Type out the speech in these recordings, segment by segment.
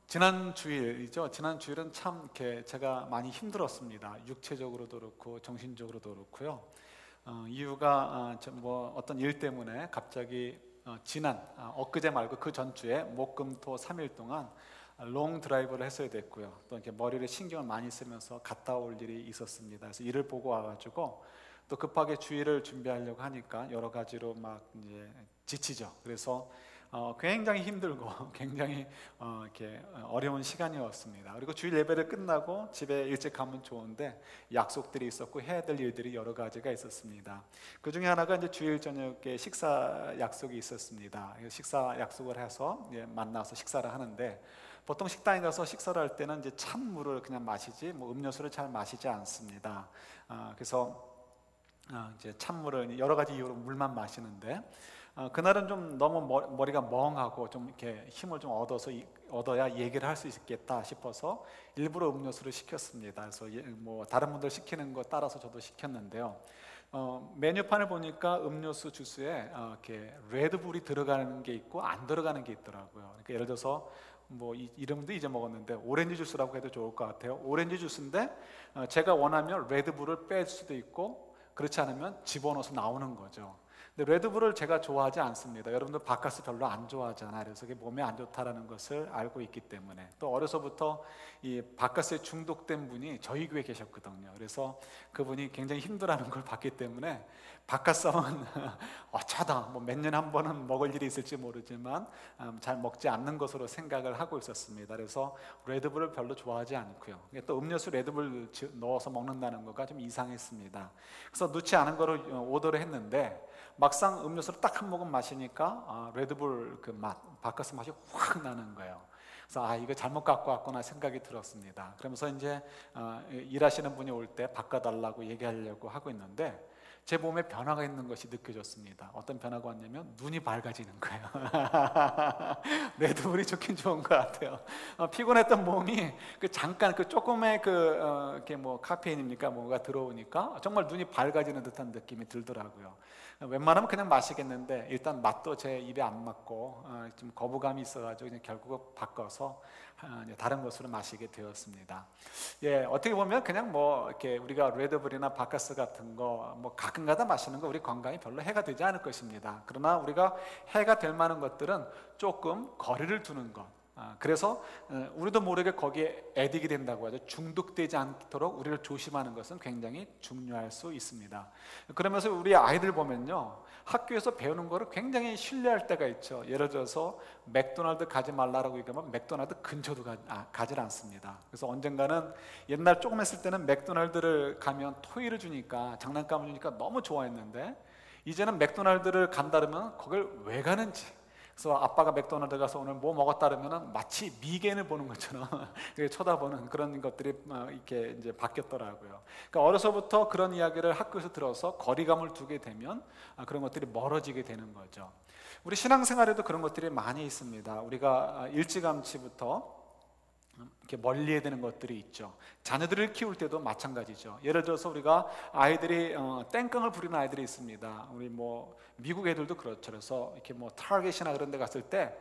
지난 주일이죠. 지난 주일은 참 이렇게 제가 많이 힘들었습니다. 육체적으로도 그렇고 정신적으로도 그렇고요. 이유가 뭐 어떤 일 때문에 갑자기 엊그제 말고 그 전주에 목금토 3일 동안 롱 드라이브를 했어야 됐고요. 또 이렇게 머리를 신경을 많이 쓰면서 갔다 올 일이 있었습니다. 그래서 일을 보고 와가지고 또 급하게 주일을 준비하려고 하니까 여러 가지로 막 이제 지치죠. 그래서 굉장히 힘들고 굉장히 이렇게 어려운 시간이었습니다. 그리고 주일 예배를 끝나고 집에 일찍 가면 좋은데 약속들이 있었고 해야 될 일들이 여러 가지가 있었습니다. 그 중에 하나가 이제 주일 저녁에 식사 약속이 있었습니다. 식사 약속을 해서 만나서 식사를 하는데, 보통 식당에 가서 식사를 할 때는 이제 찬물을 그냥 마시지 뭐 음료수를 잘 마시지 않습니다. 그래서 이제 찬물을 여러 가지 이유로 물만 마시는데, 그날은 좀 너무 머리가 멍하고 좀 이렇게 힘을 좀 얻어야 얘기를 할 수 있겠다 싶어서 일부러 음료수를 시켰습니다. 그래서 뭐 다른 분들 시키는 거 따라서 저도 시켰는데요. 메뉴판을 보니까 음료수 주스에 이렇게 레드불이 들어가는 게 있고 안 들어가는 게 있더라고요. 그러니까 예를 들어서 뭐 이름도 잊어먹었는데 오렌지 주스라고 해도 좋을 것 같아요. 오렌지 주스인데 제가 원하면 레드불을 뺄 수도 있고, 그렇지 않으면 집어넣어서 나오는 거죠. 근데 레드불을 제가 좋아하지 않습니다. 여러분들 바카스 별로 안 좋아하잖아요. 그래서 그게 몸에 안 좋다라는 것을 알고 있기 때문에. 또 어려서부터 이 바카스에 중독된 분이 저희 교회에 계셨거든요. 그래서 그분이 굉장히 힘들어하는 걸 봤기 때문에 바카스는 어쩌다 뭐 몇 년에 한 번은 먹을 일이 있을지 모르지만 잘 먹지 않는 것으로 생각을 하고 있었습니다. 그래서 레드불을 별로 좋아하지 않고요. 또 음료수 레드불 넣어서 먹는다는 거가 좀 이상했습니다. 그래서 넣지 않은 거를 오더를 했는데, 막상 음료수를 딱 한 모금 마시니까 레드불 그 맛, 바카스 맛이 확 나는 거예요. 그래서 이거 잘못 갖고 왔구나 생각이 들었습니다. 그러면서 이제 일하시는 분이 올 때 바꿔달라고 얘기하려고 하고 있는데, 제 몸에 변화가 있는 것이 느껴졌습니다. 어떤 변화가 왔냐면 눈이 밝아지는 거예요. 레드불이 좋긴 좋은 것 같아요. 피곤했던 몸이 잠깐 조금의 이렇게 뭐 카페인입니까 뭐가 들어오니까 정말 눈이 밝아지는 듯한 느낌이 들더라고요. 웬만하면 그냥 마시겠는데 일단 맛도 제 입에 안 맞고 좀 거부감이 있어가지고 그냥 결국 바꿔서 다른 것으로 마시게 되었습니다. 어떻게 보면 그냥 뭐 이렇게 우리가 레드불이나 바카스 같은 거 뭐 가끔가다 마시는 거 우리 건강에 별로 해가 되지 않을 것입니다. 그러나 우리가 해가 될 만한 것들은 조금 거리를 두는 것, 그래서 우리도 모르게 거기에 애딕이 된다고 하죠. 중독되지 않도록 우리를 조심하는 것은 굉장히 중요할 수 있습니다. 그러면서 우리 아이들 보면요, 학교에서 배우는 거를 굉장히 신뢰할 때가 있죠. 예를 들어서 맥도날드 가지 말라라고 얘기하면 맥도날드 근처도 가지 않습니다. 그래서 언젠가는 옛날 조금 했을 때는 맥도날드를 가면 토이를 주니까, 장난감을 주니까 너무 좋아했는데, 이제는 맥도날드를 간다 그러면 거길 왜 가는지, 그래서 아빠가 맥도날드 가서 오늘 뭐 먹었다 그러면 마치 미개인을 보는 것처럼 쳐다보는 그런 것들이 이렇게 이제 바뀌었더라고요. 그러니까 어려서부터 그런 이야기를 학교에서 들어서 거리감을 두게 되면 그런 것들이 멀어지게 되는 거죠. 우리 신앙생활에도 그런 것들이 많이 있습니다. 우리가 일찌감치부터 이렇게 멀리해야 되는 것들이 있죠. 자녀들을 키울 때도 마찬가지죠. 예를 들어서 우리가 아이들이 땡깡을 부리는 아이들이 있습니다. 우리 뭐 미국 애들도 그렇죠. 그래서 이렇게 뭐 타겟이나 그런 데 갔을 때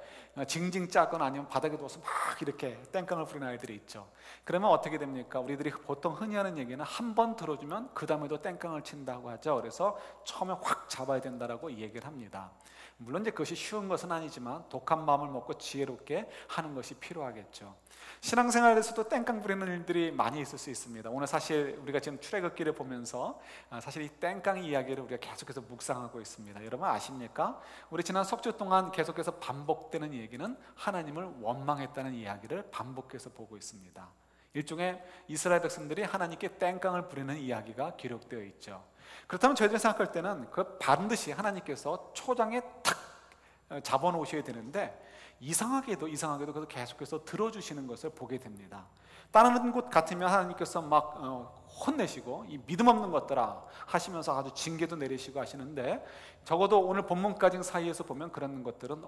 징징 짜거나 아니면 바닥에 누워서 막 이렇게 땡깡을 부리는 아이들이 있죠. 그러면 어떻게 됩니까? 우리들이 보통 흔히 하는 얘기는 한 번 들어주면 그 다음에도 땡깡을 친다고 하죠. 그래서 처음에 확 잡아야 된다라고 얘기를 합니다. 물론 이제 그것이 쉬운 것은 아니지만 독한 마음을 먹고 지혜롭게 하는 것이 필요하겠죠. 신앙생활에서도 땡깡 부리는 일들이 많이 있을 수 있습니다. 오늘 사실 우리가 지금 출애굽기를 보면서 사실 이 땡깡 이야기를 우리가 계속해서 묵상하고 있습니다. 여러분 아십니까? 우리 지난 석주 동안 계속해서 반복되는 얘기는 하나님을 원망했다는 이야기를 반복해서 보고 있습니다. 일종의 이스라엘 백성들이 하나님께 땡깡을 부리는 이야기가 기록되어 있죠. 그렇다면 저희들이 생각할 때는 그 반드시 하나님께서 초장에 탁 잡아놓으셔야 되는데, 이상하게도 그래서 계속해서 들어주시는 것을 보게 됩니다. 다른 곳 같으면 하나님께서 막 혼내시고 이 믿음 없는 것들아 하시면서 아주 징계도 내리시고 하시는데, 적어도 오늘 본문까지 사이에서 보면 그런 것들은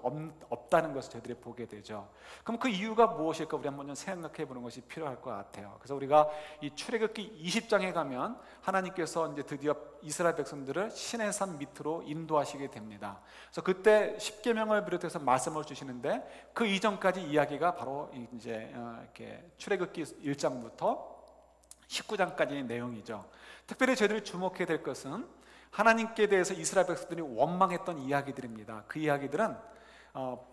없다는 것을 저희들이 보게 되죠. 그럼 그 이유가 무엇일까 우리 한번 좀 생각해 보는 것이 필요할 것 같아요. 그래서 우리가 이 출애굽기 20장에 가면 하나님께서 이제 드디어 이스라엘 백성들을 시내산 밑으로 인도하시게 됩니다. 그래서 그때 십계명을 비롯해서 말씀을 주시는데 그 이전까지 이야기가 바로 이제 이렇게 출애굽기 1장부터 19장까지의 내용이죠. 특별히 저희들이 주목해야 될 것은 하나님께 대해서 이스라엘 백성들이 원망했던 이야기들입니다. 그 이야기들은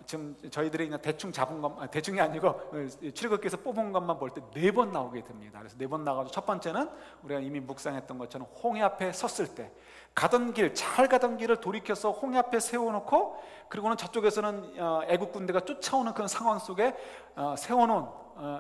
지금 저희들이 그냥 대충 잡은 것, 대충이 아니고 출애굽기에서 뽑은 것만 볼 때 4번 나오게 됩니다. 그래서 4번 나가서 첫 번째는 우리가 이미 묵상했던 것처럼 홍해 앞에 섰을 때 가던 길, 잘 가던 길을 돌이켜서 홍해 앞에 세워놓고, 그리고는 저쪽에서는 애국 군대가 쫓아오는 그런 상황 속에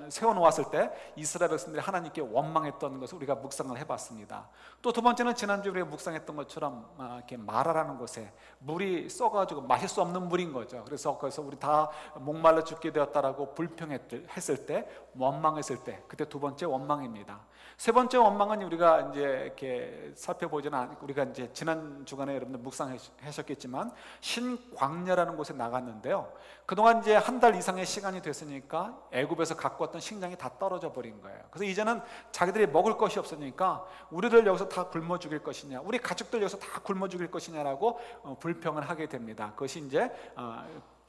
세워놓았을 때 이스라엘 백성들이 하나님께 원망했던 것을 우리가 묵상을 해봤습니다. 또 두 번째는 지난주에 우리가 묵상했던 것처럼 이렇게 마라라는 곳에 물이 써가지고 마실 수 없는 물인 거죠. 그래서 거기서 우리 다 목말라 죽게 되었다라고 불평했을 때, 원망했을 때, 그때 두 번째 원망입니다. 세 번째 원망은 우리가 이제 이렇게 살펴보지는 않고, 우리가 이제 지난 주간에 여러분들 묵상하셨겠지만 신광야라는 곳에 나갔는데요. 그동안 이제 한 달 이상의 시간이 됐으니까 애굽에서 갖고 왔던 식량이 다 떨어져 버린 거예요. 그래서 이제는 자기들이 먹을 것이 없으니까 우리들 여기서 다 굶어 죽일 것이냐, 우리 가족들 여기서 다 굶어 죽일 것이냐라고 불평을 하게 됩니다. 그것이 이제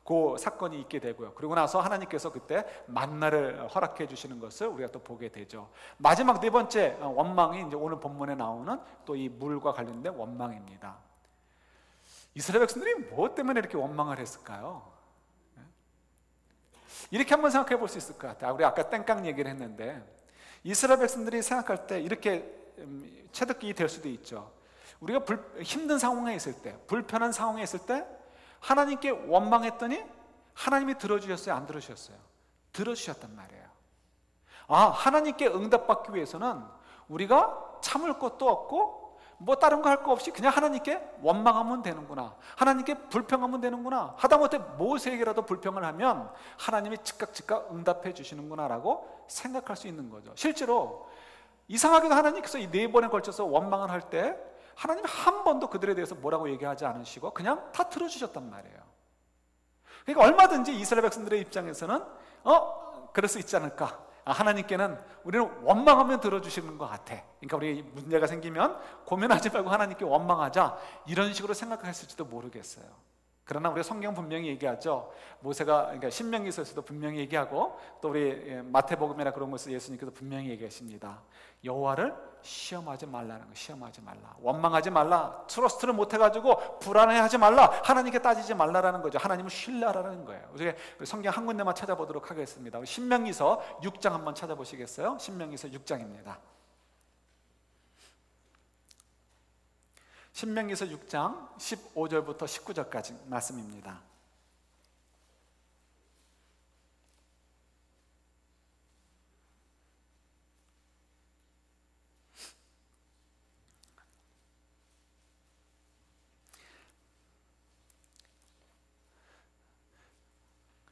그 사건이 있게 되고요. 그리고 나서 하나님께서 그때 만나를 허락해 주시는 것을 우리가 또 보게 되죠. 마지막 네 번째 원망이 이제 오늘 본문에 나오는 또 이 물과 관련된 원망입니다. 이스라엘 백성들이 뭐 때문에 이렇게 원망을 했을까요? 이렇게 한번 생각해 볼 수 있을 것 같아요. 우리 아까 땡깡 얘기를 했는데 이스라엘 백성들이 생각할 때 이렇게 체득이 될 수도 있죠. 우리가 힘든 상황에 있을 때, 불편한 상황에 있을 때 하나님께 원망했더니 하나님이 들어주셨어요? 안 들어주셨어요? 들어주셨단 말이에요. 하나님께 응답받기 위해서는 우리가 참을 것도 없고 뭐 다른 거 할 거 없이 그냥 하나님께 원망하면 되는구나, 하나님께 불평하면 되는구나, 하다못해 모세에게라도 불평을 하면 하나님이 즉각 응답해 주시는구나 라고 생각할 수 있는 거죠. 실제로 이상하게도 하나님께서 이 4번에 걸쳐서 원망을 할 때 하나님 한 번도 그들에 대해서 뭐라고 얘기하지 않으시고 그냥 다 들어주셨단 말이에요. 그러니까 얼마든지 이스라엘 백성들의 입장에서는 그럴 수 있지 않을까, 하나님께는 우리는 원망하면 들어주시는 것 같아, 그러니까 우리 문제가 생기면 고민하지 말고 하나님께 원망하자, 이런 식으로 생각했을지도 모르겠어요. 그러나 우리 성경 분명히 얘기하죠. 모세가, 그러니까 신명기서에서도 분명히 얘기하고 또 우리 마태복음이나 그런 곳에서 예수님께서 분명히 얘기하십니다. 여호와를 시험하지 말라는 거, 시험하지 말라, 원망하지 말라, 트러스트를 못해가지고 불안해하지 말라, 하나님께 따지지 말라라는 거죠. 하나님을 신뢰하라는 거예요. 우리 성경 한 군데만 찾아보도록 하겠습니다. 우리 신명기서 6장 한번 찾아보시겠어요? 신명기서 6장입니다. 신명기서 6장 15절부터 19절까지 말씀입니다.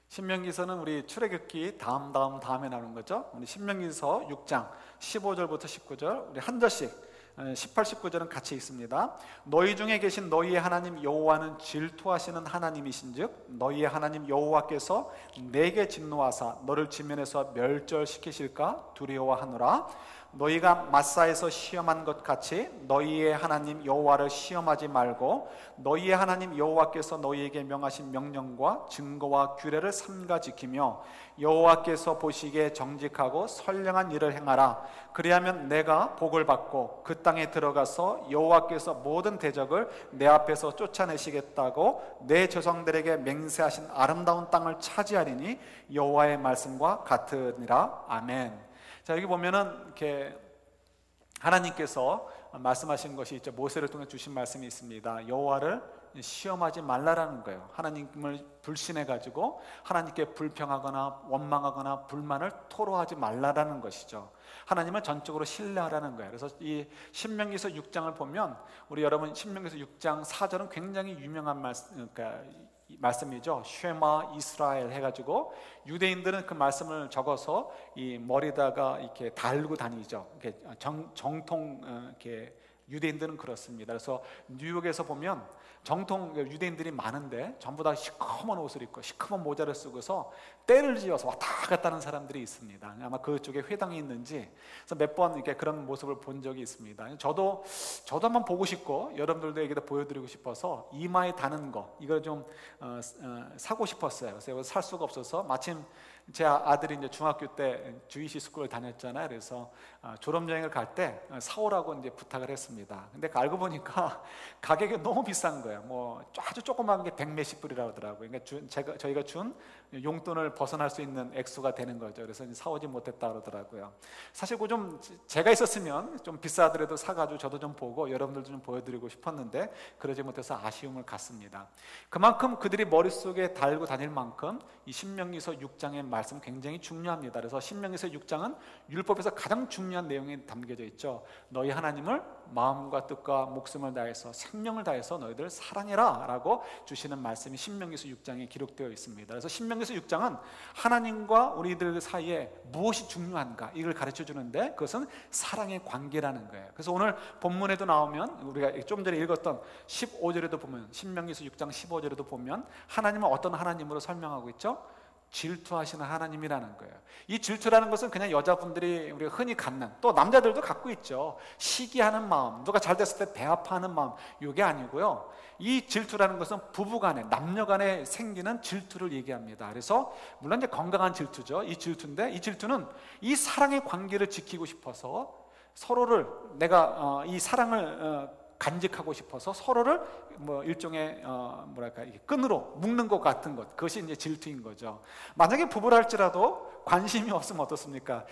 신명기서는 우리 출애굽기 다음에 나오는 거죠. 우리 신명기서 6장 15절부터 19절 우리 한 절씩 18, 19절은 같이 있습니다. 너희 중에 계신 너희의 하나님 여호와는 질투하시는 하나님이신즉 너희의 하나님 여호와께서 내게 진노하사 너를 지면에서 멸절시키실까 두려워하노라. 너희가 마사에서 시험한 것 같이 너희의 하나님 여호와를 시험하지 말고 너희의 하나님 여호와께서 너희에게 명하신 명령과 증거와 규례를 삼가 지키며 여호와께서 보시기에 정직하고 선량한 일을 행하라. 그리하면 내가 복을 받고 그 땅에 들어가서 여호와께서 모든 대적을 내 앞에서 쫓아내시겠다고 내 조상들에게 맹세하신 아름다운 땅을 차지하리니 여호와의 말씀과 같으니라. 아멘. 자, 여기 보면은 이렇게 하나님께서 말씀하신 것이 있죠. 모세를 통해 주신 말씀이 있습니다. 여호와를 시험하지 말라라는 거예요. 하나님을 불신해 가지고 하나님께 불평하거나 원망하거나 불만을 토로하지 말라라는 것이죠. 하나님을 전적으로 신뢰하라는 거예요. 그래서 이 신명기서 6장을 보면 우리 여러분 신명기서 6장 4절은 굉장히 유명한 말씀이죠. 쉐마 이스라엘 해가지고 유대인들은 그 말씀을 적어서 이 머리다가 이렇게 달고 다니죠. 이렇게 정통 이렇게 유대인들은 그렇습니다. 그래서 뉴욕에서 보면 정통 유대인들이 많은데 전부 다 시커먼 옷을 입고 시커먼 모자를 쓰고서 때를 지어서 왔다 갔다 하는 사람들이 있습니다. 아마 그쪽에 회당이 있는지 그래서 몇 번 이렇게 그런 모습을 본 적이 있습니다. 저도 한번 보고 싶고 여러분들에게도 보여드리고 싶어서 이마에 다는 거 이걸 좀 사고 싶었어요. 그래서 이걸 살 수가 없어서 마침 제 아들이 이제 중학교 때 주이시 스쿨을 다녔잖아요. 그래서 졸업여행을 갈 때 사오라고 이제 부탁을 했습니다. 근데 알고 보니까 가격이 너무 비싼 거예요. 뭐 아주 조그만 게 100몇십 불이라고 하더라고요. 그러니까 저희가 준 용돈을 벗어날 수 있는 액수가 되는 거죠. 그래서 사오지 못했다 그러더라고요. 사실 그 좀 제가 있었으면 좀 비싸더라도 사가지고 저도 좀 보고 여러분들도 좀 보여드리고 싶었는데 그러지 못해서 아쉬움을 갖습니다. 그만큼 그들이 머릿속에 달고 다닐 만큼 이 신명기서 6장의 말씀 굉장히 중요합니다. 그래서 신명기서 6장은 율법에서 가장 중요한 내용이 담겨져 있죠. 너희 하나님을 마음과 뜻과 목숨을 다해서 생명을 다해서 너희들 사랑해라 라고 주시는 말씀이 신명기서 6장에 기록되어 있습니다. 그래서 신명기서 6장은 하나님과 우리들 사이에 무엇이 중요한가 이걸 가르쳐 주는데 그것은 사랑의 관계라는 거예요. 그래서 오늘 본문에도 나오면 우리가 좀 전에 읽었던 15절에도 보면 신명기서 6장 15절에도 보면 하나님은 어떤 하나님으로 설명하고 있죠? 질투하시는 하나님이라는 거예요. 이 질투라는 것은 그냥 여자분들이 우리가 흔히 갖는, 또 남자들도 갖고 있죠. 시기하는 마음, 누가 잘 됐을 때 배아파하는 마음, 이게 아니고요. 이 질투라는 것은 부부간에, 남녀간에 생기는 질투를 얘기합니다. 그래서 물론 이제 건강한 질투죠. 이 질투인데 이 질투는 이 사랑의 관계를 지키고 싶어서 서로를 내가 이 사랑을 간직하고 싶어서 서로를 뭐 일종의 끈으로 묶는 것 같은 것, 그것이 이제 질투인 거죠. 만약에 부부랄지라도 관심이 없으면 어떻습니까?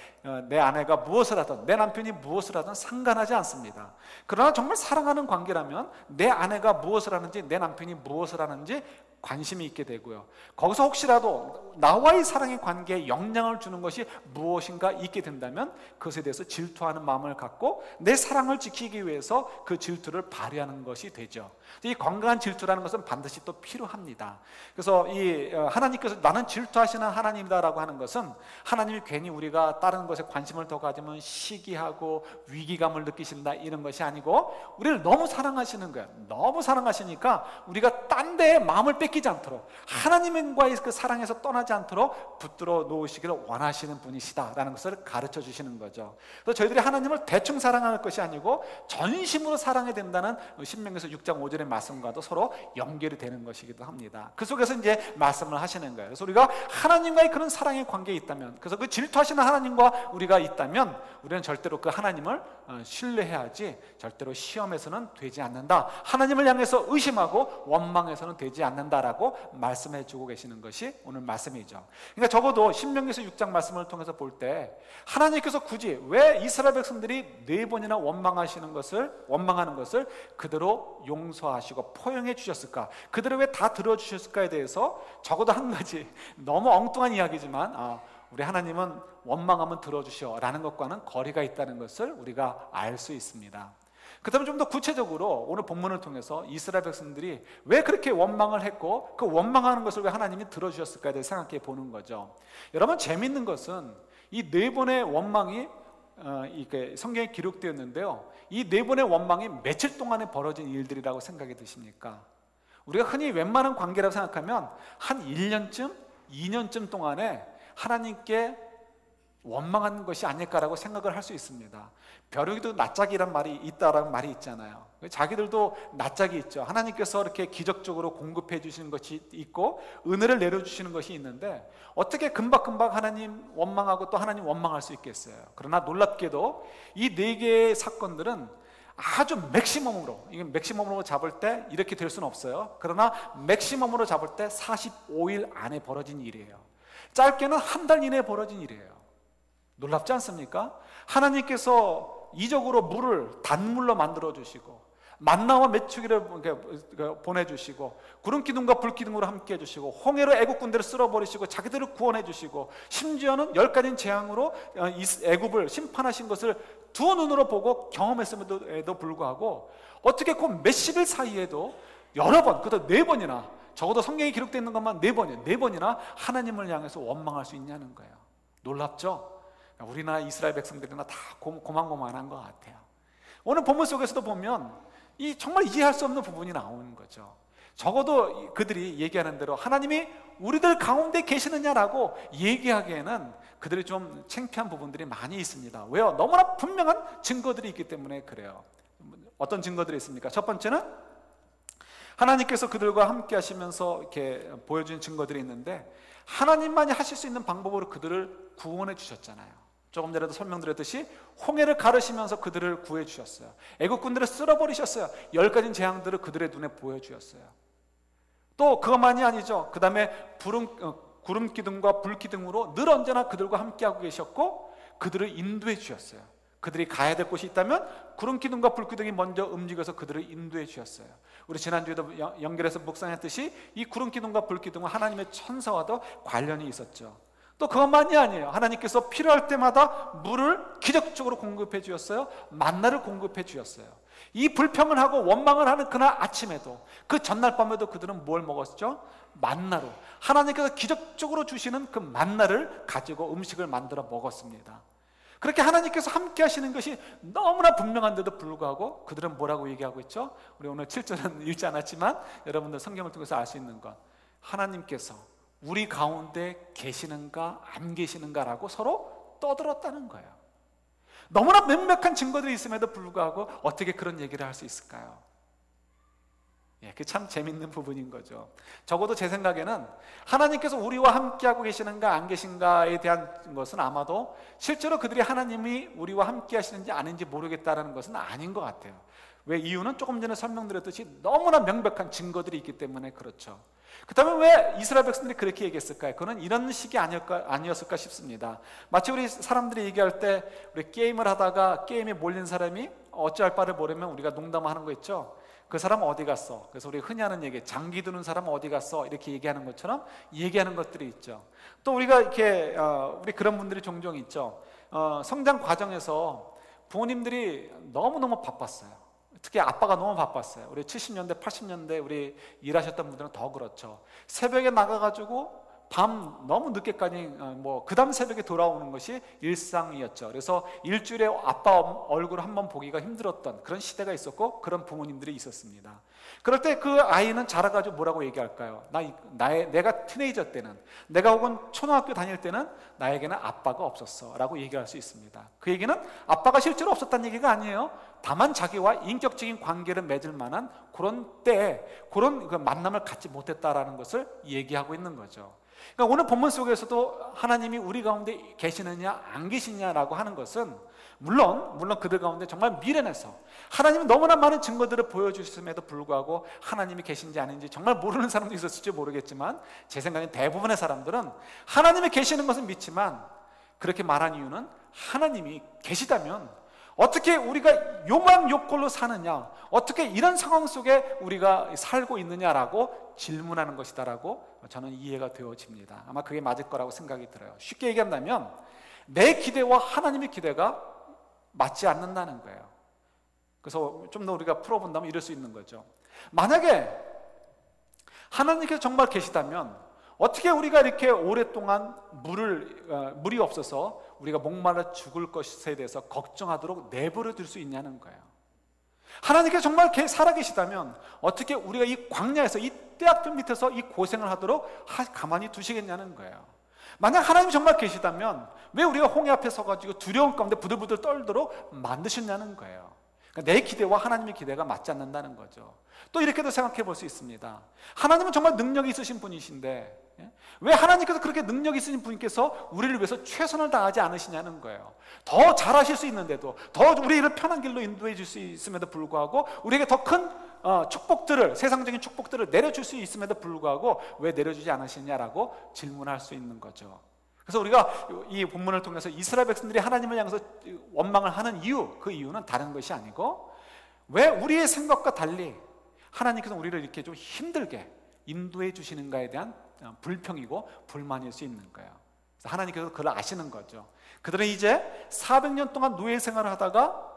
내 아내가 무엇을 하든 내 남편이 무엇을 하든 상관하지 않습니다. 그러나 정말 사랑하는 관계라면 내 아내가 무엇을 하는지 내 남편이 무엇을 하는지 관심이 있게 되고요. 거기서 혹시라도 나와의 사랑의 관계에 영향을 주는 것이 무엇인가 있게 된다면 그것에 대해서 질투하는 마음을 갖고 내 사랑을 지키기 위해서 그 질투를 발휘하는 것이 되죠. 이 건강한 질투라는 것은 반드시 또 필요합니다. 그래서 이 하나님께서 나는 질투하시는 하나님이다라고 하는 것은 하나님이 괜히 우리가 다른 것에 관심을 더 가지면 시기하고 위기감을 느끼신다 이런 것이 아니고 우리를 너무 사랑하시는 거예요. 너무 사랑하시니까 우리가 딴 데에 마음을 뺏기지 않도록 하나님과의 그 사랑에서 떠나지 않도록 붙들어 놓으시기를 원하시는 분이시다라는 것을 가르쳐 주시는 거죠. 그래서 저희들이 하나님을 대충 사랑할 것이 아니고 전심으로 사랑해야 된다는 신명기서 6장 5절의 말씀과도 서로 연결이 되는 것이기도 합니다. 그 속에서 이제 말씀을 하시는 거예요. 그래서 우리가 하나님과의 그런 사랑의 관계에 있다면, 그래서 그 질투하시는 하나님과 우리가 있다면 우리는 절대로 그 하나님을 신뢰해야지 절대로 시험에서는 되지 않는다. 하나님을 향해서 의심하고 원망해서는 되지 않는다라고 말씀해 주고 계시는 것이 오늘 말씀이죠. 그러니까 적어도 신명기서 6장 말씀을 통해서 볼 때 하나님께서 굳이 왜 이스라엘 백성들이 4번이나 원망하는 것을 그대로 용서하시고 포용해 주셨을까? 그대로 왜 다 들어주셨을까에 대해서 적어도 한 가지, 너무 엉뚱한 이야기지만 우리 하나님은 원망하면 들어주셔 라는 것과는 거리가 있다는 것을 우리가 알 수 있습니다. 그 다음에 좀 더 구체적으로 오늘 본문을 통해서 이스라엘 백성들이 왜 그렇게 원망을 했고 그 원망하는 것을 왜 하나님이 들어주셨을까에 대해 생각해 보는 거죠. 여러분, 재미있는 것은 이 4번의 원망이 이게 성경에 기록되었는데요, 이 4번의 원망이 며칠 동안에 벌어진 일들이라고 생각이 드십니까? 우리가 흔히 웬만한 관계라고 생각하면 한 1년쯤, 2년쯤 동안에 하나님께 원망하는 것이 아닐까라고 생각을 할 수 있습니다. 벼룩이도 낯짝이란 말이 있다라는 말이 있잖아요. 자기들도 낯짝이 있죠. 하나님께서 이렇게 기적적으로 공급해 주시는 것이 있고 은혜를 내려주시는 것이 있는데 어떻게 금방금방 하나님 원망하고 또 하나님 원망할 수 있겠어요. 그러나 놀랍게도 이 4개의 사건들은 아주 맥시멈으로, 이게 맥시멈으로 잡을 때 이렇게 될 수는 없어요. 그러나 맥시멈으로 잡을 때 45일 안에 벌어진 일이에요. 짧게는 한 달 이내에 벌어진 일이에요. 놀랍지 않습니까? 하나님께서 이적으로 물을 단물로 만들어 주시고 만나와 메추기를 보내주시고 구름 기둥과 불 기둥으로 함께 해주시고 홍해로 애국 군대를 쓸어버리시고 자기들을 구원해 주시고 심지어는 10가지 재앙으로 애국을 심판하신 것을 두 눈으로 보고 경험했음에도 불구하고 어떻게 그 몇십일 사이에도 여러 번, 그것도 4번이나, 적어도 성경에 기록되어 있는 것만 4번이나 하나님을 향해서 원망할 수 있냐는 거예요. 놀랍죠? 우리나라 이스라엘 백성들이나 다 고만고만한 것 같아요. 오늘 본문 속에서도 보면 이 정말 이해할 수 없는 부분이 나오는 거죠. 적어도 그들이 얘기하는 대로 하나님이 우리들 가운데 계시느냐라고 얘기하기에는 그들이 좀 창피한 부분들이 많이 있습니다. 왜요? 너무나 분명한 증거들이 있기 때문에 그래요. 어떤 증거들이 있습니까? 첫 번째는 하나님께서 그들과 함께 하시면서 이렇게 보여준 증거들이 있는데, 하나님만이 하실 수 있는 방법으로 그들을 구원해 주셨잖아요. 조금 전에도 설명드렸듯이 홍해를 가르시면서 그들을 구해 주셨어요. 애국군들을 쓸어버리셨어요. 10가지 재앙들을 그들의 눈에 보여주셨어요. 또 그것만이 아니죠. 그 다음에 구름 기둥과 불 기둥으로 늘 언제나 그들과 함께하고 계셨고 그들을 인도해 주셨어요. 그들이 가야 될 곳이 있다면 구름 기둥과 불 기둥이 먼저 움직여서 그들을 인도해 주셨어요. 우리 지난주에도 연결해서 묵상했듯이 이 구름 기둥과 불 기둥은 하나님의 천사와도 관련이 있었죠. 또 그것만이 아니에요. 하나님께서 필요할 때마다 물을 기적적으로 공급해 주셨어요. 만나를 공급해 주셨어요. 이 불평을 하고 원망을 하는 그날 아침에도, 그 전날 밤에도 그들은 뭘 먹었죠? 만나로, 하나님께서 기적적으로 주시는 그 만나를 가지고 음식을 만들어 먹었습니다. 그렇게 하나님께서 함께 하시는 것이 너무나 분명한데도 불구하고 그들은 뭐라고 얘기하고 있죠? 우리 오늘 7절은 읽지 않았지만 여러분들 성경을 통해서 알 수 있는 것, 하나님께서 우리 가운데 계시는가 안 계시는가라고 서로 떠들었다는 거예요. 너무나 명백한 증거들이 있음에도 불구하고 어떻게 그런 얘기를 할 수 있을까요? 그게 참 재밌는 부분인 거죠. 적어도 제 생각에는 하나님께서 우리와 함께하고 계시는가 안 계신가에 대한 것은 아마도 실제로 그들이 하나님이 우리와 함께 하시는지 아닌지 모르겠다는 것은 아닌 것 같아요. 왜? 이유는 조금 전에 설명드렸듯이 너무나 명백한 증거들이 있기 때문에 그렇죠. 그렇다면 왜 이스라엘 백성들이 그렇게 얘기했을까요? 그는 이런 식이 아니었을까 싶습니다. 마치 우리 사람들이 얘기할 때 우리 게임을 하다가 게임에 몰린 사람이 어찌할 바를 모르면 우리가 농담하는 거 있죠. 그 사람 어디 갔어? 그래서 우리 흔히 하는 얘기, 장기 두는 사람 어디 갔어? 이렇게 얘기하는 것처럼 얘기하는 것들이 있죠. 또 우리가 이렇게 우리 그런 분들이 종종 있죠. 성장 과정에서 부모님들이 너무너무 바빴어요. 특히 아빠가 너무 바빴어요. 우리 70년대, 80년대 우리 일하셨던 분들은 더 그렇죠. 새벽에 나가가지고 밤 너무 늦게까지 그 다음 새벽에 돌아오는 것이 일상이었죠. 그래서 일주일에 아빠 얼굴 한번 보기가 힘들었던 그런 시대가 있었고 그런 부모님들이 있었습니다. 그럴 때 그 아이는 자라가지고 뭐라고 얘기할까요? 내가 티네이저 때는, 내가 혹은 초등학교 다닐 때는 나에게는 아빠가 없었어 라고 얘기할 수 있습니다. 그 얘기는 아빠가 실제로 없었다는 얘기가 아니에요. 다만 자기와 인격적인 관계를 맺을 만한 그런 때에 그런 만남을 갖지 못했다라는 것을 얘기하고 있는 거죠. 그러니까 오늘 본문 속에서도 하나님이 우리 가운데 계시느냐 안 계시냐라고 하는 것은 물론 그들 가운데 정말 미련해서 하나님이 너무나 많은 증거들을 보여주셨음에도 불구하고 하나님이 계신지 아닌지 정말 모르는 사람도 있었을지 모르겠지만, 제 생각엔 대부분의 사람들은 하나님이 계시는 것은 믿지만 그렇게 말한 이유는 하나님이 계시다면 어떻게 우리가 요만 요꼴로 사느냐, 어떻게 이런 상황 속에 우리가 살고 있느냐라고 질문하는 것이다라고 저는 이해가 되어집니다. 아마 그게 맞을 거라고 생각이 들어요. 쉽게 얘기한다면 내 기대와 하나님의 기대가 맞지 않는다는 거예요. 그래서 좀 더 우리가 풀어본다면 이럴 수 있는 거죠. 만약에 하나님께서 정말 계시다면 어떻게 우리가 이렇게 오랫동안 물이 없어서 우리가 목말라 죽을 것에 대해서 걱정하도록 내버려 둘 수 있냐는 거예요. 하나님께서 정말 살아계시다면 어떻게 우리가 이 광야에서 이 떼약볕 밑에서 이 고생을 하도록 가만히 두시겠냐는 거예요. 만약 하나님이 정말 계시다면 왜 우리가 홍해 앞에 서가지고 두려움 가운데 부들부들 떨도록 만드셨냐는 거예요. 그러니까 내 기대와 하나님의 기대가 맞지 않는다는 거죠. 또 이렇게도 생각해 볼 수 있습니다. 하나님은 정말 능력이 있으신 분이신데 왜 하나님께서 그렇게 능력이 있으신 분께서 우리를 위해서 최선을 다하지 않으시냐는 거예요. 더 잘하실 수 있는데도, 더 우리를 편한 길로 인도해 줄 수 있음에도 불구하고 우리에게 더 큰 축복들을, 세상적인 축복들을 내려줄 수 있음에도 불구하고 왜 내려주지 않으시냐라고 질문할 수 있는 거죠. 그래서 우리가 이 본문을 통해서 이스라엘 백성들이 하나님을 향해서 원망을 하는 이유, 그 이유는 다른 것이 아니고 왜 우리의 생각과 달리 하나님께서 우리를 이렇게 좀 힘들게 인도해 주시는가에 대한 불평이고 불만일 수 있는 거예요. 그래서 하나님께서 그걸 아시는 거죠. 그들은 이제 400년 동안 노예 생활을 하다가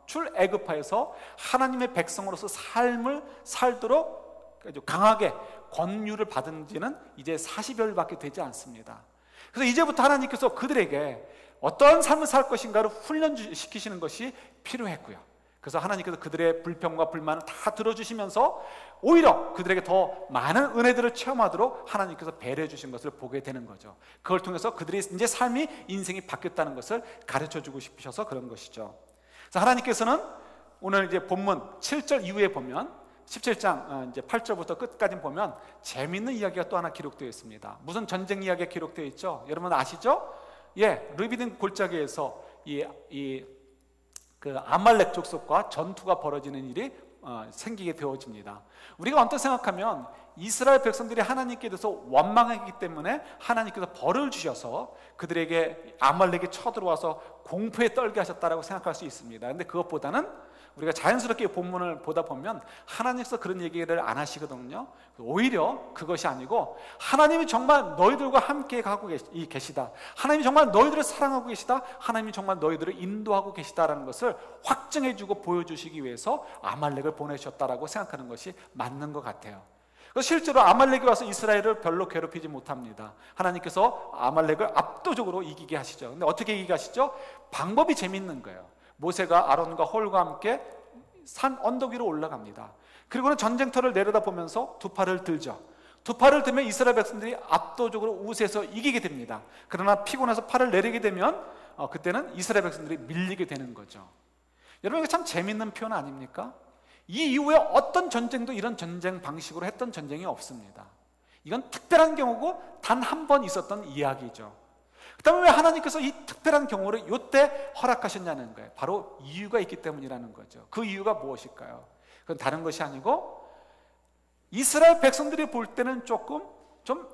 출애굽하여서 하나님의 백성으로서 삶을 살도록 강하게 권유를 받은 지는 이제 40여일밖에 되지 않습니다. 그래서 이제부터 하나님께서 그들에게 어떤 삶을 살 것인가를 훈련시키시는 것이 필요했고요. 그래서 하나님께서 그들의 불평과 불만을 다 들어주시면서 오히려 그들에게 더 많은 은혜들을 체험하도록 하나님께서 배려해 주신 것을 보게 되는 거죠. 그걸 통해서 그들이 이제 삶이, 인생이 바뀌었다는 것을 가르쳐 주고 싶으셔서 그런 것이죠. 그래서 하나님께서는 오늘 이제 본문 7절 이후에 보면 17장 이제 8절부터 끝까지 보면 재미있는 이야기가 또 하나 기록되어 있습니다. 무슨 전쟁 이야기가 기록되어 있죠? 여러분 아시죠? 르비딤 골짜기에서 그 아말렉 족속과 전투가 벌어지는 일이 생기게 되어집니다. 우리가 언뜻 생각하면 이스라엘 백성들이 하나님께 대해서 원망했기 때문에 하나님께서 벌을 주셔서 그들에게 아말렉이 쳐들어와서 공포에 떨게 하셨다라고 생각할 수 있습니다. 그런데 그것보다는 우리가 자연스럽게 본문을 보다 보면 하나님께서 그런 얘기를 안 하시거든요. 오히려 그것이 아니고 하나님이 정말 너희들과 함께 가고 계시다, 하나님이 정말 너희들을 사랑하고 계시다, 하나님이 정말 너희들을 인도하고 계시다라는 것을 확증해주고 보여주시기 위해서 아말렉을 보내셨다라고 생각하는 것이 맞는 것 같아요. 실제로 아말렉이 와서 이스라엘을 별로 괴롭히지 못합니다. 하나님께서 아말렉을 압도적으로 이기게 하시죠. 근데 어떻게 이기게 하시죠? 방법이 재밌는 거예요. 모세가 아론과 홀과 함께 산 언덕 위로 올라갑니다. 그리고는 전쟁터를 내려다보면서 두 팔을 들죠. 두 팔을 들면 이스라엘 백성들이 압도적으로 우세해서 이기게 됩니다. 그러나 피곤해서 팔을 내리게 되면 그때는 이스라엘 백성들이 밀리게 되는 거죠. 여러분, 이게 참 재밌는 표현 아닙니까? 이 이후에 어떤 전쟁도 이런 전쟁 방식으로 했던 전쟁이 없습니다. 이건 특별한 경우고 단 한 번 있었던 이야기죠. 그 다음에 왜 하나님께서 이 특별한 경우를 이때 허락하셨냐는 거예요. 바로 이유가 있기 때문이라는 거죠. 그 이유가 무엇일까요? 그건 다른 것이 아니고 이스라엘 백성들이 볼 때는 조금 좀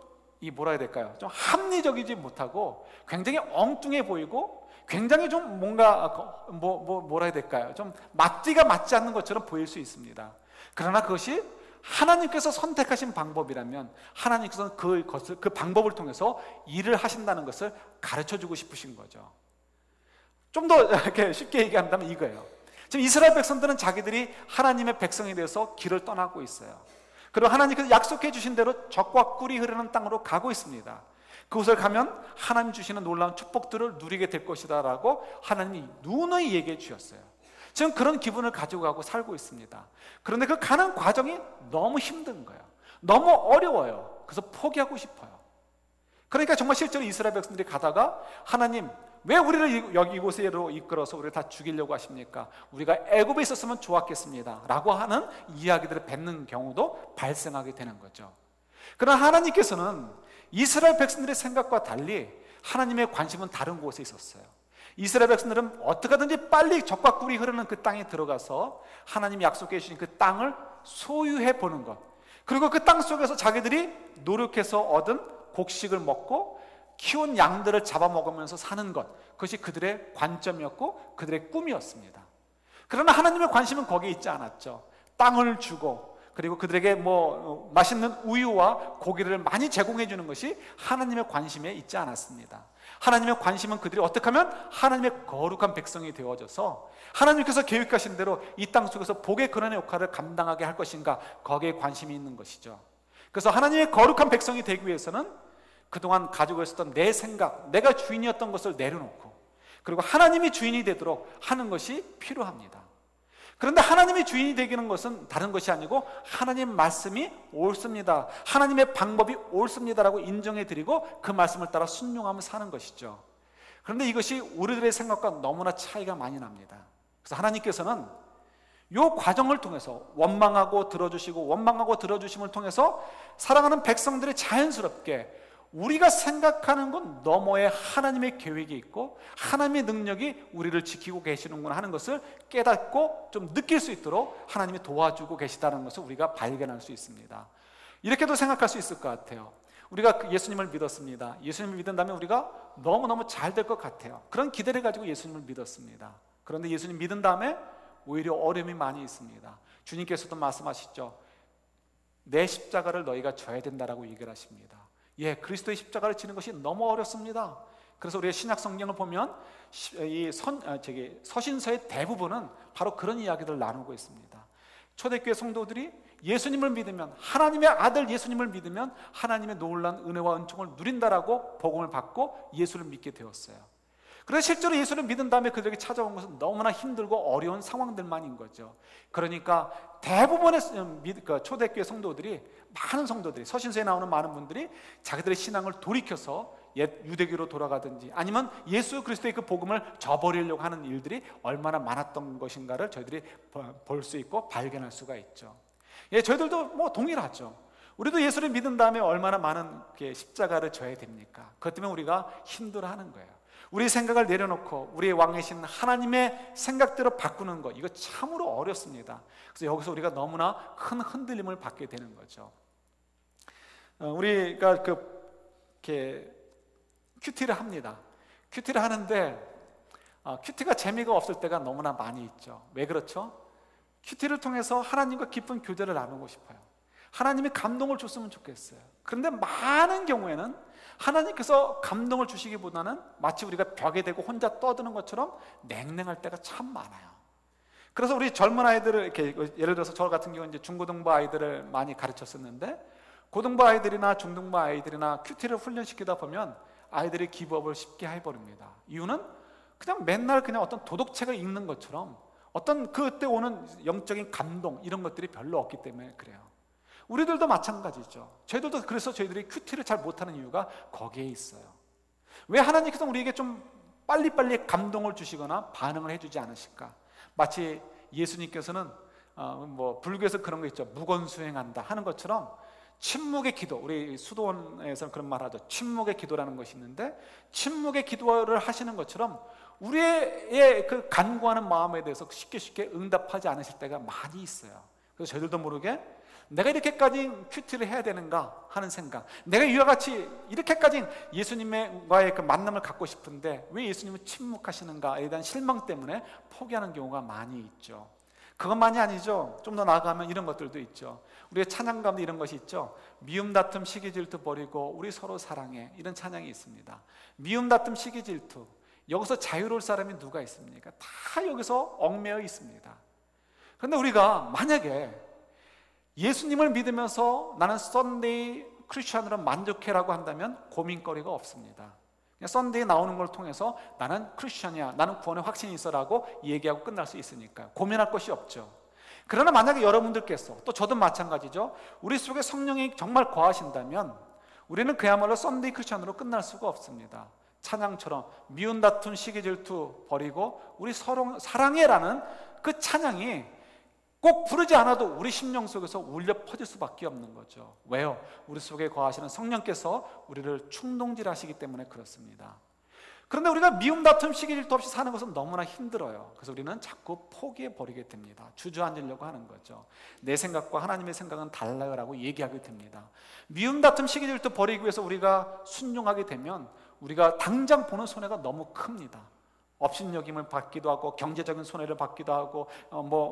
뭐라 해야 될까요? 좀 합리적이지 못하고 굉장히 엉뚱해 보이고 굉장히 좀 뭔가 뭐라 해야 될까요? 좀 맞디가 맞지 않는 것처럼 보일 수 있습니다. 그러나 그것이 하나님께서 선택하신 방법이라면 하나님께서는 그 방법을 통해서 일을 하신다는 것을 가르쳐주고 싶으신 거죠. 좀 더 이렇게 쉽게 얘기한다면 이거예요. 지금 이스라엘 백성들은 자기들이 하나님의 백성에 대해서 길을 떠나고 있어요. 그리고 하나님께서 약속해 주신 대로 젖과 꿀이 흐르는 땅으로 가고 있습니다. 그곳을 가면 하나님 주시는 놀라운 축복들을 누리게 될 것이다 라고 하나님이 누누이 얘기해 주셨어요. 지금 그런 기분을 가지고 가고 살고 있습니다. 그런데 그 가는 과정이 너무 힘든 거예요. 너무 어려워요. 그래서 포기하고 싶어요. 그러니까 정말 실제로 이스라엘 백성들이 가다가 하나님, 왜 우리를 여기 이곳으로 이끌어서 우리를 다 죽이려고 하십니까? 우리가 애굽에 있었으면 좋았겠습니다 라고 하는 이야기들을 뱉는 경우도 발생하게 되는 거죠. 그러나 하나님께서는 이스라엘 백성들의 생각과 달리 하나님의 관심은 다른 곳에 있었어요. 이스라엘 백성들은 어떻게 하든지 빨리 젖과 꿀이 흐르는 그 땅에 들어가서 하나님이 약속해 주신 그 땅을 소유해 보는 것, 그리고 그 땅 속에서 자기들이 노력해서 얻은 곡식을 먹고 키운 양들을 잡아먹으면서 사는 것, 그것이 그들의 관점이었고 그들의 꿈이었습니다. 그러나 하나님의 관심은 거기에 있지 않았죠. 땅을 주고 그리고 그들에게 맛있는 우유와 고기를 많이 제공해 주는 것이 하나님의 관심에 있지 않았습니다. 하나님의 관심은 그들이 어떻게 하면 하나님의 거룩한 백성이 되어져서 하나님께서 계획하신 대로 이 땅 속에서 복의 근원의 역할을 감당하게 할 것인가, 거기에 관심이 있는 것이죠. 그래서 하나님의 거룩한 백성이 되기 위해서는 그동안 가지고 있었던 내 생각, 내가 주인이었던 것을 내려놓고 그리고 하나님이 주인이 되도록 하는 것이 필요합니다. 그런데 하나님의 주인이 되기는 것은 다른 것이 아니고 하나님의 말씀이 옳습니다, 하나님의 방법이 옳습니다라고 인정해드리고 그 말씀을 따라 순종하며 사는 것이죠. 그런데 이것이 우리들의 생각과 너무나 차이가 많이 납니다. 그래서 하나님께서는 이 과정을 통해서 원망하고 들어주심을 통해서 사랑하는 백성들이 자연스럽게 우리가 생각하는 것 너머에 하나님의 계획이 있고 하나님의 능력이 우리를 지키고 계시는구나 하는 것을 깨닫고 좀 느낄 수 있도록 하나님이 도와주고 계시다는 것을 우리가 발견할 수 있습니다. 이렇게도 생각할 수 있을 것 같아요. 우리가 예수님을 믿었습니다. 예수님을 믿는다면 우리가 너무너무 잘 될 것 같아요. 그런 기대를 가지고 예수님을 믿었습니다. 그런데 예수님 믿은 다음에 오히려 어려움이 많이 있습니다. 주님께서도 말씀하시죠. 내 십자가를 너희가 져야 된다라고 얘기를 하십니다. 그리스도의 십자가를 지는 것이 너무 어렵습니다. 그래서 우리가 신약 성경을 보면 서신서의 대부분은 바로 그런 이야기들을 나누고 있습니다. 초대교회 성도들이 예수님을 믿으면, 하나님의 아들 예수님을 믿으면 하나님의 놀라운 은혜와 은총을 누린다라고 복음을 받고 예수를 믿게 되었어요. 그래서 실제로 예수를 믿은 다음에 그들에게 찾아온 것은 너무나 힘들고 어려운 상황들만인 거죠. 그러니까 대부분의 초대교회 성도들이, 많은 성도들이, 서신서에 나오는 많은 분들이 자기들의 신앙을 돌이켜서 옛 유대교로 돌아가든지 아니면 예수 그리스도의 그 복음을 저버리려고 하는 일들이 얼마나 많았던 것인가를 저희들이 볼 수 있고 발견할 수가 있죠. 예, 저희들도 뭐 동일하죠. 우리도 예수를 믿은 다음에 얼마나 많은 십자가를 져야 됩니까? 그것 때문에 우리가 힘들어하는 거예요. 우리 생각을 내려놓고 우리의 왕이신 하나님의 생각대로 바꾸는 것, 이거 참으로 어렵습니다. 그래서 여기서 우리가 너무나 큰 흔들림을 받게 되는 거죠. 우리가 이렇게 큐티를 합니다. 큐티를 하는데 큐티가 재미가 없을 때가 너무나 많이 있죠. 왜 그렇죠? 큐티를 통해서 하나님과 깊은 교제를 나누고 싶어요. 하나님이 감동을 줬으면 좋겠어요. 그런데 많은 경우에는 하나님께서 감동을 주시기보다는 마치 우리가 벽에 대고 혼자 떠드는 것처럼 냉랭할 때가 참 많아요. 그래서 우리 젊은 아이들을 이렇게, 예를 들어서 저 같은 경우는 이제 중고등부 아이들을 많이 가르쳤었는데, 고등부 아이들이나 중등부 아이들이나 큐티를 훈련시키다 보면 아이들이 기브업을 쉽게 해버립니다. 이유는 그냥 맨날 그냥 어떤 도덕책을 읽는 것처럼 어떤 그때 오는 영적인 감동, 이런 것들이 별로 없기 때문에 그래요. 우리들도 마찬가지죠. 저희들도 그래서 저희들이 큐티를 잘 못하는 이유가 거기에 있어요. 왜 하나님께서 우리에게 좀 빨리빨리 감동을 주시거나 반응을 해주지 않으실까? 마치 예수님께서는 불교에서 그런 거 있죠. 무건수행한다 하는 것처럼 침묵의 기도, 우리 수도원에서는 그런 말 하죠. 침묵의 기도라는 것이 있는데, 침묵의 기도를 하시는 것처럼 우리의 그 간구하는 마음에 대해서 쉽게 응답하지 않으실 때가 많이 있어요. 그래서 저희들도 모르게 내가 이렇게까지 큐티를 해야 되는가 하는 생각, 내가 이와 같이 이렇게까지 예수님과의 그 만남을 갖고 싶은데 왜 예수님은 침묵하시는가에 대한 실망 때문에 포기하는 경우가 많이 있죠. 그것만이 아니죠. 좀 더 나아가면 이런 것들도 있죠. 우리의 찬양 가운데 이런 것이 있죠. 미움 다툼 시기 질투 버리고 우리 서로 사랑해, 이런 찬양이 있습니다. 미움 다툼 시기 질투, 여기서 자유로울 사람이 누가 있습니까? 다 여기서 얽매여 있습니다. 그런데 우리가 만약에 예수님을 믿으면서 나는 썬데이 크리스천으로 만족해라고 한다면 고민거리가 없습니다. 그냥 썬데이 나오는 걸 통해서 나는 크리스천이야, 나는 구원의 확신이 있어라고 얘기하고 끝날 수 있으니까요. 고민할 것이 없죠. 그러나 만약에 여러분들께서, 또 저도 마찬가지죠, 우리 속에 성령이 정말 거하신다면 우리는 그야말로 썬데이 크리스천으로 끝날 수가 없습니다. 찬양처럼 미운 다툼 시기 질투 버리고 우리 서로 사랑해라는 그 찬양이 꼭 부르지 않아도 우리 심령 속에서 울려 퍼질 수밖에 없는 거죠. 왜요? 우리 속에 거하시는 성령께서 우리를 충동질하시기 때문에 그렇습니다. 그런데 우리가 미움 다툼 시기 질투 없이 사는 것은 너무나 힘들어요. 그래서 우리는 자꾸 포기해 버리게 됩니다. 주저앉으려고 하는 거죠. 내 생각과 하나님의 생각은 달라요 라고 얘기하게 됩니다. 미움 다툼 시기 질투 버리기 위해서 우리가 순종하게 되면 우리가 당장 보는 손해가 너무 큽니다. 업신여김을 받기도 하고 경제적인 손해를 받기도 하고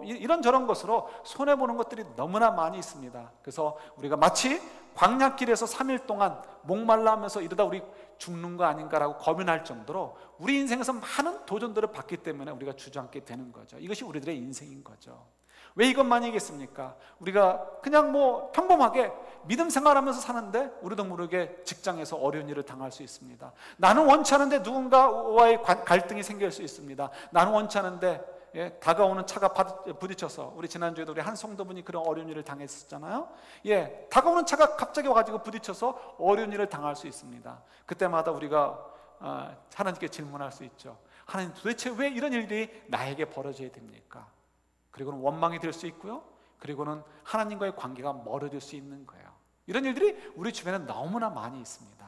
이런저런 것으로 손해보는 것들이 너무나 많이 있습니다. 그래서 우리가 마치 광야길에서 3일 동안 목말라 하면서 이러다 우리 죽는 거 아닌가라고 고민할 정도로 우리 인생에서 많은 도전들을 받기 때문에 우리가 주저앉게 되는 거죠. 이것이 우리들의 인생인 거죠. 왜 이것만이겠습니까? 우리가 그냥 평범하게 믿음 생활하면서 사는데 우리도 모르게 직장에서 어려운 일을 당할 수 있습니다. 나는 원치 않은데 누군가와의 갈등이 생길 수 있습니다. 나는 원치 않은데 다가오는 차가 부딪혀서, 우리 지난주에도 우리 한 성도분이 그런 어려운 일을 당했었잖아요. 다가오는 차가 갑자기 와가지고 부딪혀서 어려운 일을 당할 수 있습니다. 그때마다 우리가 하나님께 질문할 수 있죠. 하나님, 도대체 왜 이런 일들이 나에게 벌어져야 됩니까? 그리고는 원망이 될 수 있고요, 그리고는 하나님과의 관계가 멀어질 수 있는 거예요. 이런 일들이 우리 주변에 너무나 많이 있습니다.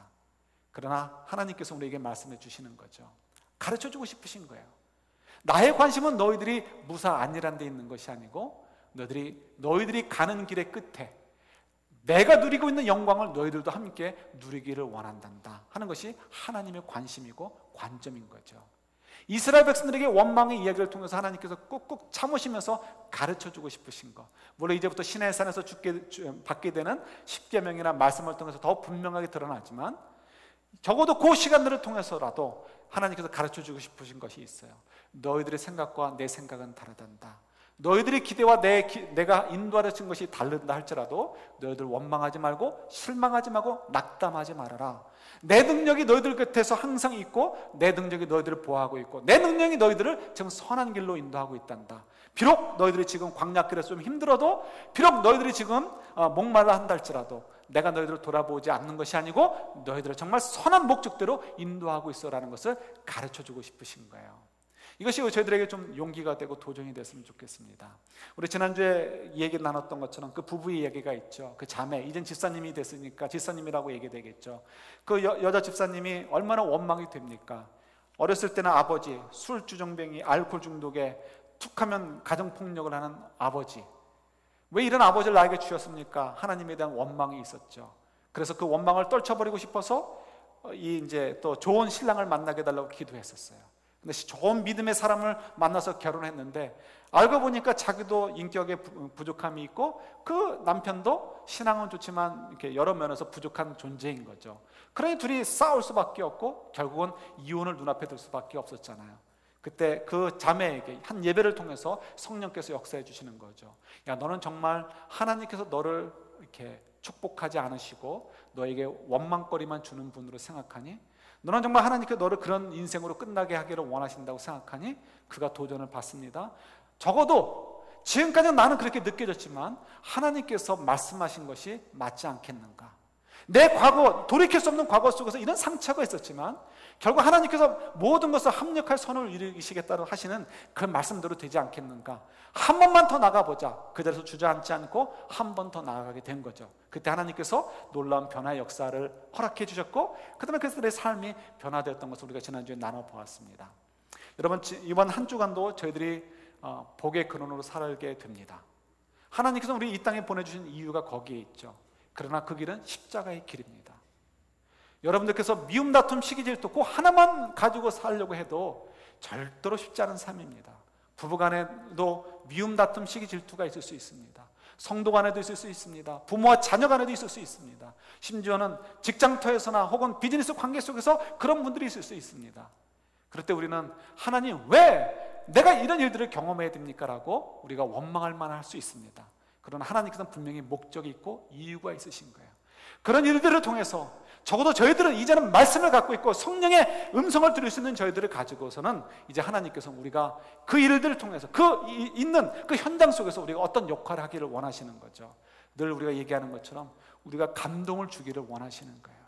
그러나 하나님께서 우리에게 말씀해 주시는 거죠. 가르쳐주고 싶으신 거예요. 나의 관심은 너희들이 무사 안일한 데 있는 것이 아니고 너희들이 가는 길의 끝에 내가 누리고 있는 영광을 너희들도 함께 누리기를 원한단다 하는 것이 하나님의 관심이고 관점인 거죠. 이스라엘 백성들에게 원망의 이야기를 통해서 하나님께서 꾹꾹 참으시면서 가르쳐주고 싶으신 것, 물론 이제부터 시내산에서 받게 되는 십계명이나 말씀을 통해서 더 분명하게 드러나지만 적어도 그 시간들을 통해서라도 하나님께서 가르쳐주고 싶으신 것이 있어요. 너희들의 생각과 내 생각은 다르단다. 너희들의 기대와 내가 인도하려 친 것이 다른다 할지라도 너희들 원망하지 말고 실망하지 말고 낙담하지 말아라. 내 능력이 너희들 곁에서 항상 있고 내 능력이 너희들을 보호하고 있고 내 능력이 너희들을 지금 선한 길로 인도하고 있단다. 비록 너희들이 지금 광야길에서 좀 힘들어도, 비록 너희들이 지금 목말라 한다 할지라도 내가 너희들을 돌아보지 않는 것이 아니고 너희들을 정말 선한 목적대로 인도하고 있어라는 것을 가르쳐주고 싶으신 거예요. 이것이 저희들에게 좀 용기가 되고 도전이 됐으면 좋겠습니다. 우리 지난주에 얘기 나눴던 것처럼 그 부부의 얘기가 있죠. 그 자매, 이젠 집사님이 됐으니까 집사님이라고 얘기되겠죠. 그 여자 집사님이 얼마나 원망이 됩니까? 어렸을 때는 아버지, 술주정뱅이, 알코올 중독에 툭하면 가정폭력을 하는 아버지. 왜 이런 아버지를 나에게 주셨습니까? 하나님에 대한 원망이 있었죠. 그래서 그 원망을 떨쳐버리고 싶어서 이제 또 좋은 신랑을 만나게 해달라고 기도했었어요. 근데 좋은 믿음의 사람을 만나서 결혼했는데 알고 보니까 자기도 인격에 부족함이 있고 그 남편도 신앙은 좋지만 이렇게 여러 면에서 부족한 존재인 거죠. 그러니 둘이 싸울 수밖에 없고 결국은 이혼을 눈앞에 둘 수밖에 없었잖아요. 그때 그 자매에게 한 예배를 통해서 성령께서 역사해 주시는 거죠. 야, 너는 정말 하나님께서 너를 이렇게 축복하지 않으시고 너에게 원망거리만 주는 분으로 생각하니? 너는 정말 하나님께서 너를 그런 인생으로 끝나게 하기를 원하신다고 생각하니? 그가 도전을 받습니다. 적어도 지금까지는 나는 그렇게 느껴졌지만 하나님께서 말씀하신 것이 맞지 않겠는가? 내 과거, 돌이킬 수 없는 과거 속에서 이런 상처가 있었지만 결국 하나님께서 모든 것을 합력할 선을 이루시겠다고 하시는 그 말씀대로 되지 않겠는가? 한 번만 더 나가보자. 그 자리에서 주저앉지 않고 한 번 더 나아가게 된 거죠. 그때 하나님께서 놀라운 변화의 역사를 허락해 주셨고 그 다음에 그들의 삶이 변화되었던 것을 우리가 지난주에 나눠보았습니다. 여러분, 이번 한 주간도 저희들이 복의 근원으로 살게 됩니다. 하나님께서 우리 이 땅에 보내주신 이유가 거기에 있죠. 그러나 그 길은 십자가의 길입니다. 여러분들께서 미움, 다툼, 시기, 질투 그 하나만 가지고 살려고 해도 절대로 쉽지 않은 삶입니다. 부부간에도 미움, 다툼, 시기, 질투가 있을 수 있습니다. 성도 간에도 있을 수 있습니다. 부모와 자녀 간에도 있을 수 있습니다. 심지어는 직장터에서나 혹은 비즈니스 관계 속에서 그런 분들이 있을 수 있습니다. 그럴 때 우리는 하나님, 왜 내가 이런 일들을 경험해야 됩니까? 라고 우리가 원망할 만할 수 있습니다. 그러나 하나님께서는 분명히 목적이 있고 이유가 있으신 거예요. 그런 일들을 통해서 적어도 저희들은 이제는 말씀을 갖고 있고 성령의 음성을 들을 수 있는 저희들을 가지고서는 이제 하나님께서 우리가 그 일들을 통해서 있는 그 현장 속에서 우리가 어떤 역할을 하기를 원하시는 거죠. 늘 우리가 얘기하는 것처럼 우리가 감동을 주기를 원하시는 거예요.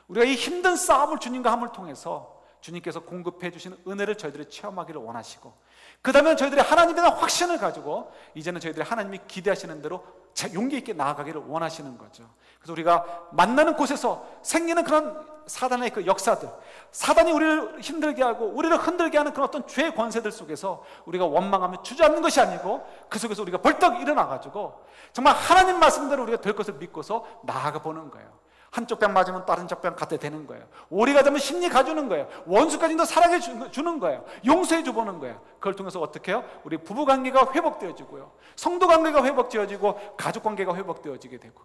우리가 이 힘든 싸움을 주님과 함을 통해서 주님께서 공급해 주시는 은혜를 저희들이 체험하기를 원하시고 그 다음에 저희들이 하나님에 대한 확신을 가지고 이제는 저희들이 하나님이 기대하시는 대로 용기 있게 나아가기를 원하시는 거죠. 그래서 우리가 만나는 곳에서 생기는 그런 사단의 그 역사들, 사단이 우리를 힘들게 하고 우리를 흔들게 하는 그런 어떤 죄의 권세들 속에서 우리가 원망하며 주저앉는 것이 아니고 그 속에서 우리가 벌떡 일어나가지고 정말 하나님 말씀대로 우리가 될 것을 믿고서 나아가 보는 거예요. 한쪽 뺨 맞으면 다른 쪽 뺨 갖다 대는 거예요. 오리가 되면 심리 가주는 거예요. 원수까지도 사랑해 주는 거예요. 용서해 주보는 거예요. 그걸 통해서 어떻게 해요? 우리 부부관계가 회복되어지고요, 성도관계가 회복되어지고 가족관계가 회복되어지게 되고,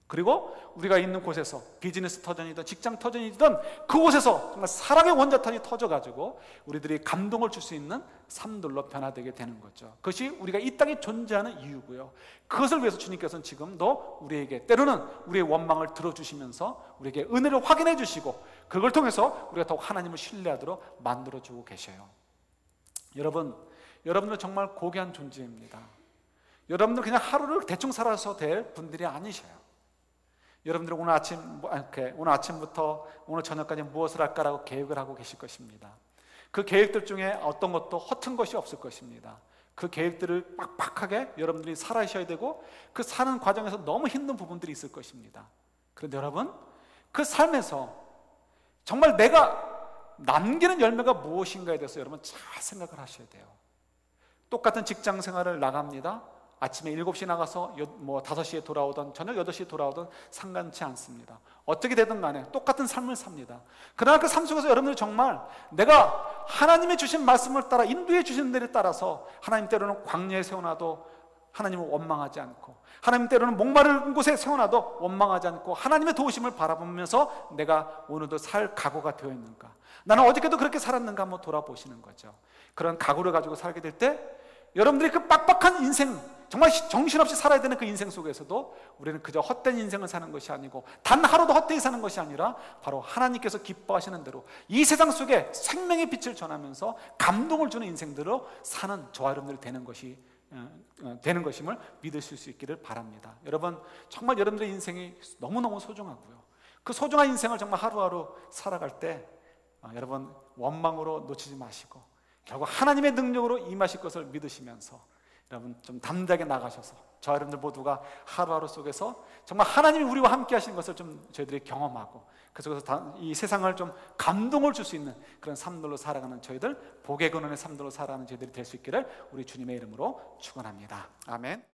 그리고 우리가 있는 곳에서 비즈니스 터전이든 직장 터전이든 그곳에서 정말 사랑의 원자탄이 터져가지고 우리들이 감동을 줄 수 있는 삶들로 변화되게 되는 거죠. 그것이 우리가 이 땅에 존재하는 이유고요. 그것을 위해서 주님께서는 지금도 우리에게 때로는 우리의 원망을 들어주시면서 우리에게 은혜를 확인해 주시고 그걸 통해서 우리가 더욱 하나님을 신뢰하도록 만들어주고 계셔요. 여러분들 정말 고귀한 존재입니다. 여러분들 그냥 하루를 대충 살아서 될 분들이 아니셔요. 여러분들은 오늘 아침부터 오늘 저녁까지 무엇을 할까라고 계획을 하고 계실 것입니다. 그 계획들 중에 어떤 것도 허튼 것이 없을 것입니다. 그 계획들을 빡빡하게 여러분들이 살아셔야 되고 그 사는 과정에서 너무 힘든 부분들이 있을 것입니다. 그런데 여러분, 그 삶에서 정말 내가 남기는 열매가 무엇인가에 대해서 여러분 잘 생각을 하셔야 돼요. 똑같은 직장 생활을 나갑니다. 아침에 7시 나가서 5시에 돌아오던 저녁 8시에 돌아오던 상관치 않습니다. 어떻게 되든 간에 똑같은 삶을 삽니다. 그러나 그 삶 속에서 여러분들 정말 내가 하나님의 주신 말씀을 따라 인도해 주신 데를 따라서 하나님 때로는 광야에 세워놔도 하나님을 원망하지 않고, 하나님 때로는 목마른 곳에 세워놔도 원망하지 않고 하나님의 도우심을 바라보면서 내가 오늘도 살 각오가 되어 있는가, 나는 어저께도 그렇게 살았는가 한번 돌아보시는 거죠. 그런 각오를 가지고 살게 될 때 여러분들이 그 빡빡한 인생, 정말 정신없이 살아야 되는 그 인생 속에서도 우리는 그저 헛된 인생을 사는 것이 아니고 단 하루도 헛되이 사는 것이 아니라 바로 하나님께서 기뻐하시는 대로 이 세상 속에 생명의 빛을 전하면서 감동을 주는 인생들로 사는 저와 여러분들이 되는 것임을 믿으실 수 있기를 바랍니다. 여러분, 정말 여러분들의 인생이 너무너무 소중하고요, 그 소중한 인생을 정말 하루하루 살아갈 때 여러분 원망으로 놓치지 마시고 결국 하나님의 능력으로 임하실 것을 믿으시면서 여러분 좀 담대하게 나가셔서 저와 여러분들 모두가 하루하루 속에서 정말 하나님이 우리와 함께 하시는 것을 좀 저희들이 경험하고 그 속에서 이 세상을 좀 감동을 줄 수 있는 그런 삶들로 살아가는 저희들, 복의 근원의 삶들로 살아가는 저희들이 될 수 있기를 우리 주님의 이름으로 축원합니다. 아멘.